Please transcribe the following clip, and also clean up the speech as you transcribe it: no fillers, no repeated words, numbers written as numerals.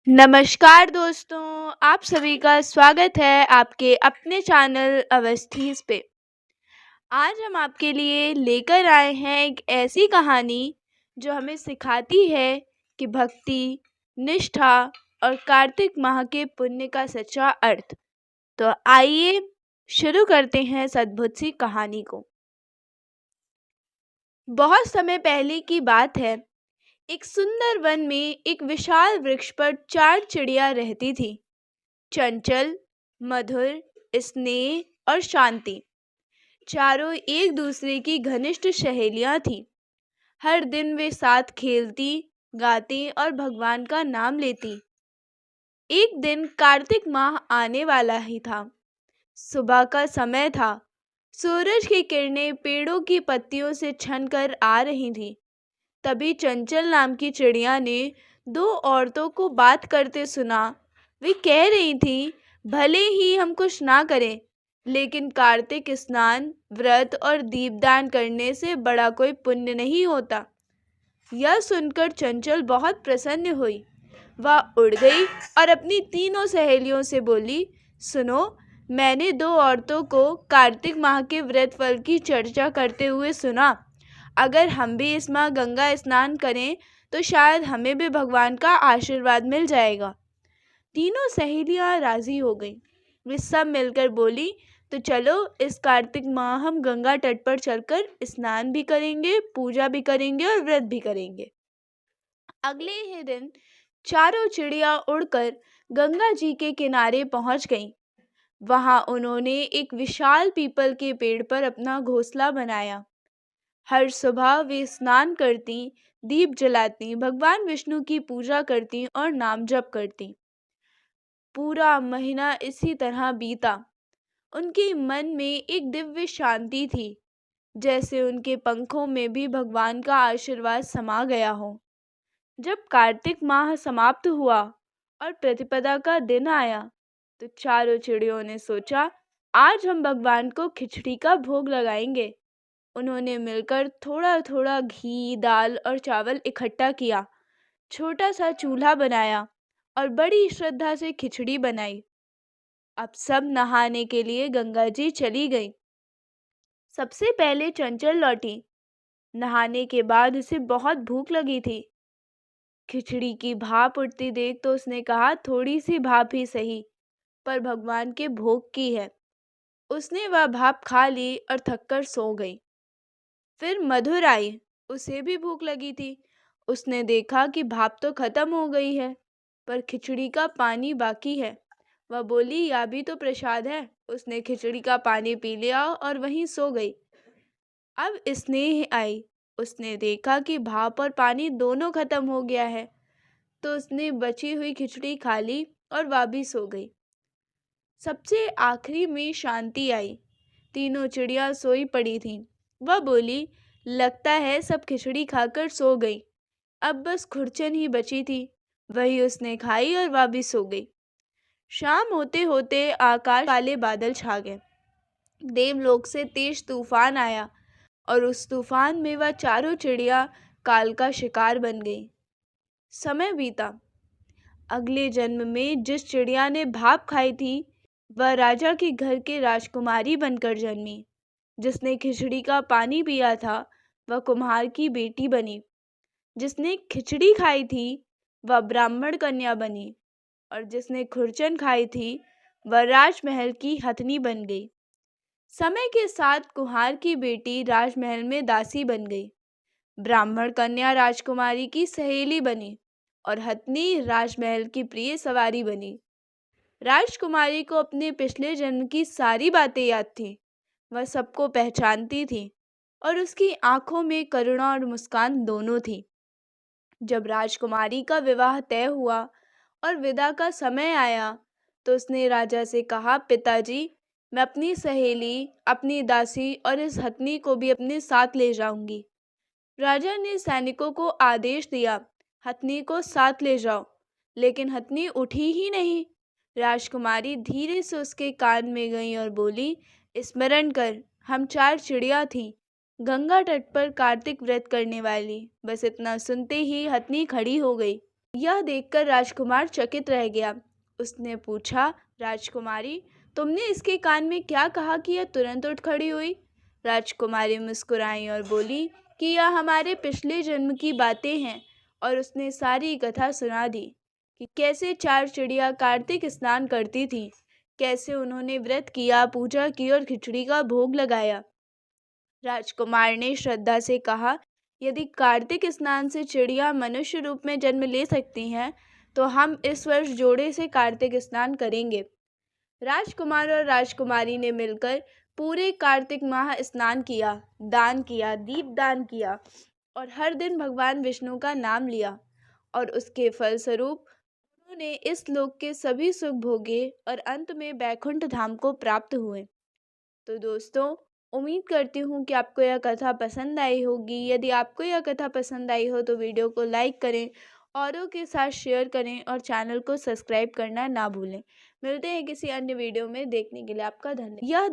नमस्कार दोस्तों, आप सभी का स्वागत है आपके अपने चैनल अवस्थीज पे। आज हम आपके लिए लेकर आए हैं एक ऐसी कहानी जो हमें सिखाती है कि भक्ति, निष्ठा और कार्तिक माह के पुण्य का सच्चा अर्थ। तो आइए शुरू करते हैं इस अद्भुत सी कहानी को। बहुत समय पहले की बात है। एक सुंदर वन में एक विशाल वृक्ष पर 4 चिड़िया रहती थी। चंचल, मधुर, स्नेह और शांति। चारों एक दूसरे की घनिष्ठ सहेलियां थीं। हर दिन वे साथ खेलती, गाती और भगवान का नाम लेती। एक दिन कार्तिक माह आने वाला ही था। सुबह का समय था। सूरज की किरणें पेड़ों की पत्तियों से छनकर आ रही थीं। तभी चंचल नाम की चिड़िया ने 2 औरतों को बात करते सुना। वे कह रही थी, भले ही हम कुछ ना करें, लेकिन कार्तिक स्नान, व्रत और दीपदान करने से बड़ा कोई पुण्य नहीं होता। यह सुनकर चंचल बहुत प्रसन्न हुई। वह उड़ गई और अपनी तीनों सहेलियों से बोली, सुनो, मैंने 2 औरतों को कार्तिक माह के व्रत फल की चर्चा करते हुए सुना। अगर हम भी इस माह गंगा स्नान करें तो शायद हमें भी भगवान का आशीर्वाद मिल जाएगा। तीनों सहेलियां राजी हो गईं। वे सब मिलकर बोली, तो चलो इस कार्तिक माह हम गंगा तट पर चलकर स्नान भी करेंगे, पूजा भी करेंगे और व्रत भी करेंगे। अगले ही दिन चारों चिड़िया उड़कर गंगा जी के किनारे पहुंच गईं। वहां उन्होंने एक विशाल पीपल के पेड़ पर अपना घोंसला बनाया। हर सुबह वे स्नान करती, दीप जलाती, भगवान विष्णु की पूजा करती और नाम जप करती। पूरा महीना इसी तरह बीता। उनके मन में एक दिव्य शांति थी, जैसे उनके पंखों में भी भगवान का आशीर्वाद समा गया हो। जब कार्तिक माह समाप्त हुआ और प्रतिपदा का दिन आया, तो चारों चिड़ियों ने सोचा, आज हम भगवान को खिचड़ी का भोग लगाएंगे। उन्होंने मिलकर थोड़ा थोड़ा घी, दाल और चावल इकट्ठा किया, छोटा सा चूल्हा बनाया और बड़ी श्रद्धा से खिचड़ी बनाई। अब सब नहाने के लिए गंगा जी चली गई। सबसे पहले चंचल लौटी। नहाने के बाद उसे बहुत भूख लगी थी। खिचड़ी की भाप उठती देख तो उसने कहा, थोड़ी सी भाप ही सही, पर भगवान के भोग की है। उसने वह भाप खा ली और थककर सो गई। फिर मधुर आई। उसे भी भूख लगी थी। उसने देखा कि भाप तो खत्म हो गई है, पर खिचड़ी का पानी बाकी है। वह बोली, यह भी तो प्रसाद है। उसने खिचड़ी का पानी पी लिया और वहीं सो गई। अब स्नेह आई। उसने देखा कि भाप और पानी दोनों खत्म हो गया है, तो उसने बची हुई खिचड़ी खा ली और वह भी सो गई। सबसे आखिरी में शांति आई। तीनों चिड़िया सोई पड़ी थीं। वह बोली, लगता है सब खिचड़ी खाकर सो गई। अब बस खुरचन ही बची थी। वही उसने खाई और वह भी सो गई। शाम होते होते आकाश काले बादल छा गए। देवलोक से तेज तूफान आया और उस तूफान में वह चारों चिड़िया काल का शिकार बन गई। समय बीता। अगले जन्म में जिस चिड़िया ने भाप खाई थी, वह राजा के घर के राजकुमारी बनकर जन्मी। जिसने खिचड़ी का पानी पिया था, वह कुम्हार की बेटी बनी। जिसने खिचड़ी खाई थी, वह ब्राह्मण कन्या बनी, और जिसने खुरचन खाई थी, वह राजमहल की हथनी बन गई। समय के साथ कुम्हार की बेटी राजमहल में दासी बन गई। ब्राह्मण कन्या राजकुमारी की सहेली बनी और हथनी राजमहल की प्रिय सवारी बनी। राजकुमारी को अपने पिछले जन्म की सारी बातें याद थी। वह सबको पहचानती थी और उसकी आंखों में करुणा और मुस्कान दोनों थी। जब राजकुमारी का विवाह तय हुआ और विदा का समय आया, तो उसने राजा से कहा, पिताजी, मैं अपनी सहेली, अपनी दासी और इस हथनी को भी अपने साथ ले जाऊंगी। राजा ने सैनिकों को आदेश दिया, हथनी को साथ ले जाओ, लेकिन हथनी उठी ही नहीं। राजकुमारी धीरे से उसके कान में गई और बोली, स्मरण कर, हम 4 चिड़िया थीं, गंगा तट पर कार्तिक व्रत करने वाली। बस इतना सुनते ही हथनी खड़ी हो गई। यह देखकर राजकुमार चकित रह गया। उसने पूछा, राजकुमारी, तुमने इसके कान में क्या कहा कि यह तुरंत उठ खड़ी हुई? राजकुमारी मुस्कुराई और बोली कि यह हमारे पिछले जन्म की बातें हैं, और उसने सारी कथा सुना दी कि कैसे 4 चिड़िया कार्तिक स्नान करती थीं, कैसे उन्होंने व्रत किया, पूजा की और खिचड़ी का भोग लगाया। राजकुमार ने श्रद्धा से कहा, यदि कार्तिक स्नान से चिड़िया मनुष्य रूप में जन्म ले सकती हैं, तो हम इस वर्ष जोड़े से कार्तिक स्नान करेंगे। राजकुमार और राजकुमारी ने मिलकर पूरे कार्तिक माह स्नान किया, दान किया, दीपदान किया और हर दिन भगवान विष्णु का नाम लिया, और उसके फलस्वरूप उन्होंने इस लोक के सभी सुख भोगे और अंत में बैकुंठ धाम को प्राप्त हुए। तो दोस्तों, उम्मीद करती हूँ कि आपको यह कथा पसंद आई होगी। यदि आपको यह कथा पसंद आई हो तो वीडियो को लाइक करें, औरों के साथ शेयर करें और चैनल को सब्सक्राइब करना ना भूलें। मिलते हैं किसी अन्य वीडियो में। देखने के लिए आपका धन्यवाद। यह